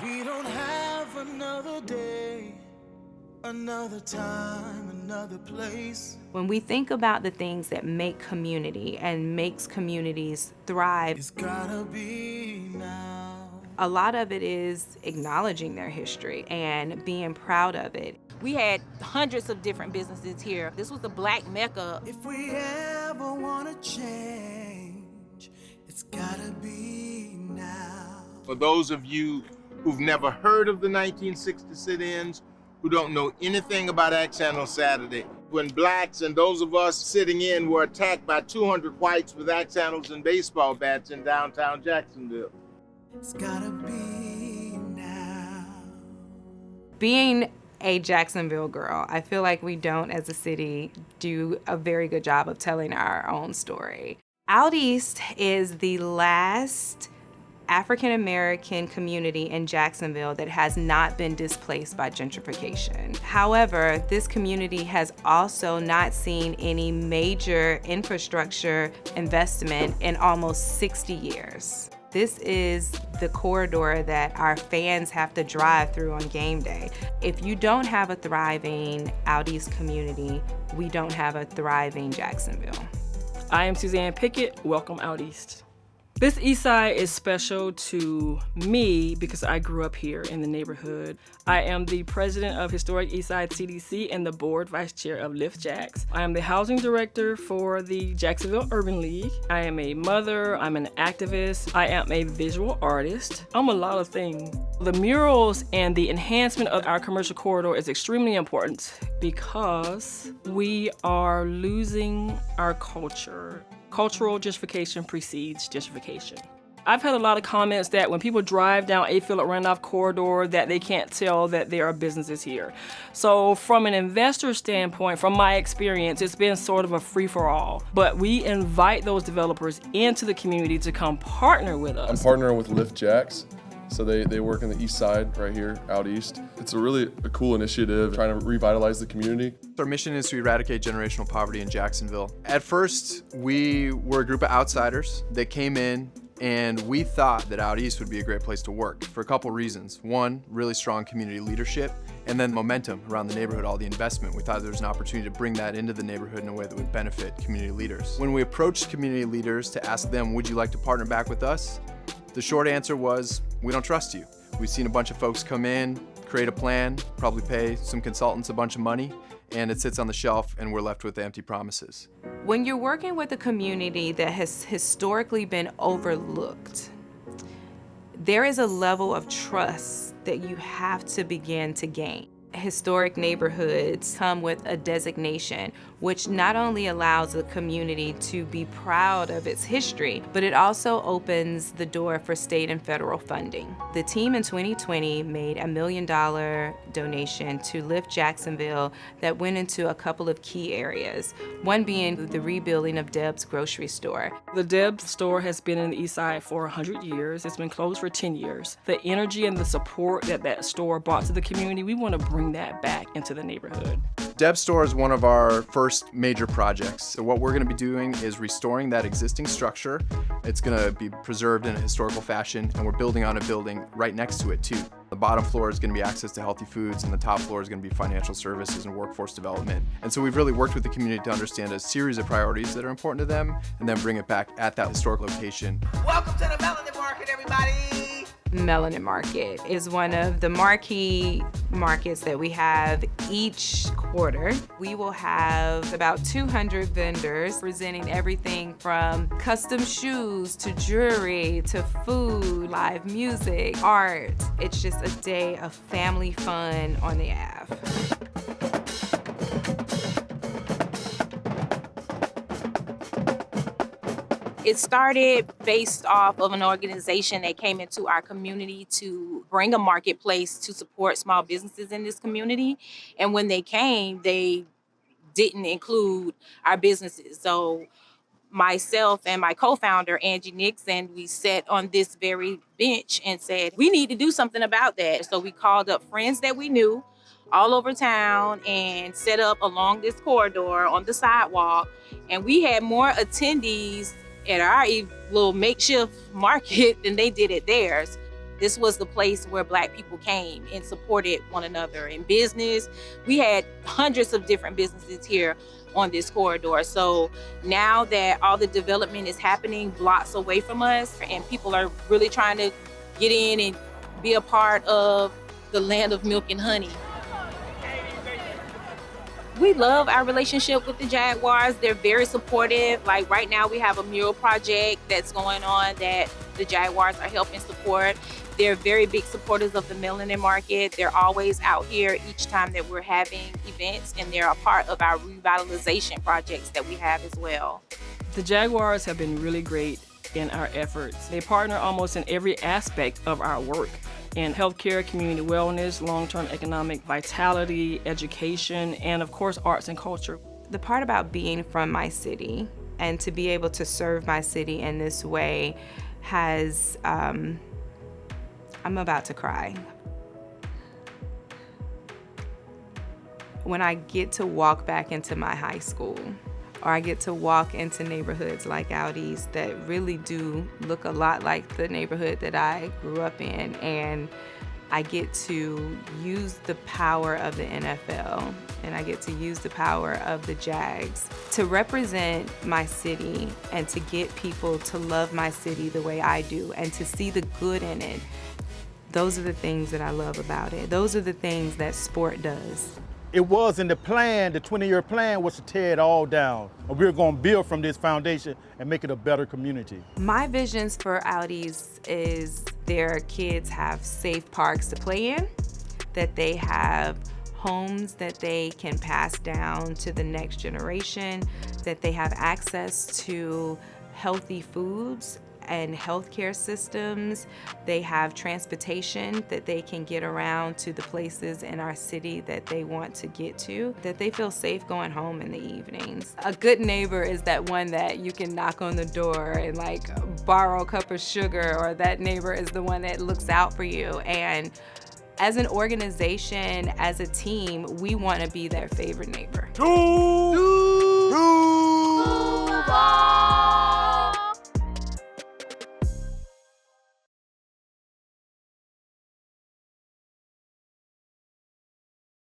We don't have another day, another time, another place. When we think about the things that make community and makes communities thrive, It's gotta be now. a lot of it is acknowledging their history and being proud of it. We had hundreds of different businesses here. This was the Black Mecca. If we ever wanna change, it's gotta be now. For those of you who've never heard of the 1960 sit-ins, who don't know anything about Axe Handle Saturday, when blacks and those of us sitting in were attacked by 200 whites with axe handles and baseball bats in downtown Jacksonville. It's gotta be now. Being a Jacksonville girl, I feel like we don't, as a city, do a very good job of telling our own story. OutEast is the last African-American community in Jacksonville that has not been displaced by gentrification. However, this community has also not seen any major infrastructure investment in almost 60 years. This is the corridor that our fans have to drive through on game day. If you don't have a thriving OutEast community, we don't have a thriving Jacksonville. I am Suzanne Pickett. Welcome OutEast. This East Side is special to me because I grew up here in the neighborhood. I am the president of Historic Eastside CDC and the board vice chair of LIFT JAX. I am the housing director for the Jacksonville Urban League. I am a mother, I'm an activist, I am a visual artist. I'm a lot of things. The murals and the enhancement of our commercial corridor is extremely important because we are losing our culture. Cultural gentrification precedes gentrification. I've had a lot of comments that when people drive down A Phillip Randolph corridor that they can't tell that there are businesses here. So from an investor standpoint, from my experience, it's been sort of a free-for-all. But we invite those developers into the community to come partner with us. I'm partnering with LIFT JAX. So they work in the east side right here, out east. It's a cool initiative trying to revitalize the community. Our mission is to eradicate generational poverty in Jacksonville. At first, we were a group of outsiders that came in and we thought that out east would be a great place to work for a couple reasons. One, really strong community leadership, and then momentum around the neighborhood, all the investment. We thought there was an opportunity to bring that into the neighborhood in a way that would benefit community leaders. When we approached community leaders to ask them, would you like to partner back with us? The short answer was, we don't trust you. We've seen a bunch of folks come in, create a plan, probably pay some consultants a bunch of money, and it sits on the shelf and we're left with empty promises. When you're working with a community that has historically been overlooked, there is a level of trust that you have to begin to gain. Historic neighborhoods come with a designation, which not only allows the community to be proud of its history, but it also opens the door for state and federal funding. The team in 2020 made $1 million donation to LIFT Jacksonville that went into a couple of key areas, one being the rebuilding of Deb's grocery store. The Deb's store has been in the East Side for 100 years. It's been closed for 10 years. The energy and the support that store brought to the community, we want to bring that back into the neighborhood. Deb's store is one of our first major projects. So what we're going to be doing is restoring that existing structure. It's going to be preserved in a historical fashion, and we're building on a building right next to it too. The bottom floor is going to be access to healthy foods, and the top floor is going to be financial services and workforce development. And so we've really worked with the community to understand a series of priorities that are important to them, and then bring it back at that historic location. Welcome to the Melanin Market, everybody! Melanin Market is one of the marquee markets that we have each quarter. We will have about 200 vendors presenting everything from custom shoes to jewelry to food, live music, art. It's just a day of family fun on the Ave. It started based off of an organization that came into our community to bring a marketplace to support small businesses in this community. And when they came, they didn't include our businesses. So myself and my co-founder, Angie Nixon, we sat on this very bench and said, we need to do something about that. So we called up friends that we knew all over town and set up along this corridor on the sidewalk. And we had more attendees at our little makeshift market than they did at theirs. This was the place where Black people came and supported one another in business. We had hundreds of different businesses here on this corridor. So now that all the development is happening blocks away from us and people are really trying to get in and be a part of the land of milk and honey. We love our relationship with the Jaguars. They're very supportive. Like right now we have a mural project that's going on that the Jaguars are helping support. They're very big supporters of the melanin market. They're always out here each time that we're having events, and they're a part of our revitalization projects that we have as well. The Jaguars have been really great in our efforts. They partner almost in every aspect of our work. In healthcare, community wellness, long-term economic vitality, education, and of course, arts and culture. The part about being from my city and to be able to serve my city in this way has, I'm about to cry. When I get to walk back into my high school, or I get to walk into neighborhoods like OutEast that really do look a lot like the neighborhood that I grew up in, and I get to use the power of the NFL and I get to use the power of the Jags to represent my city and to get people to love my city the way I do and to see the good in it. Those are the things that I love about it. Those are the things that sport does. It was in the plan, the 20-year plan was to tear it all down. We're going to build from this foundation and make it a better community. My visions for OutEast is their kids have safe parks to play in, that they have homes that they can pass down to the next generation, that they have access to healthy foods and healthcare systems. They have transportation that they can get around to the places in our city that they want to get to, that they feel safe going home in the evenings. A good neighbor is that one that you can knock on the door and like borrow a cup of sugar, or that neighbor is the one that looks out for you. And as an organization, as a team, we want to be their favorite neighbor. Duval!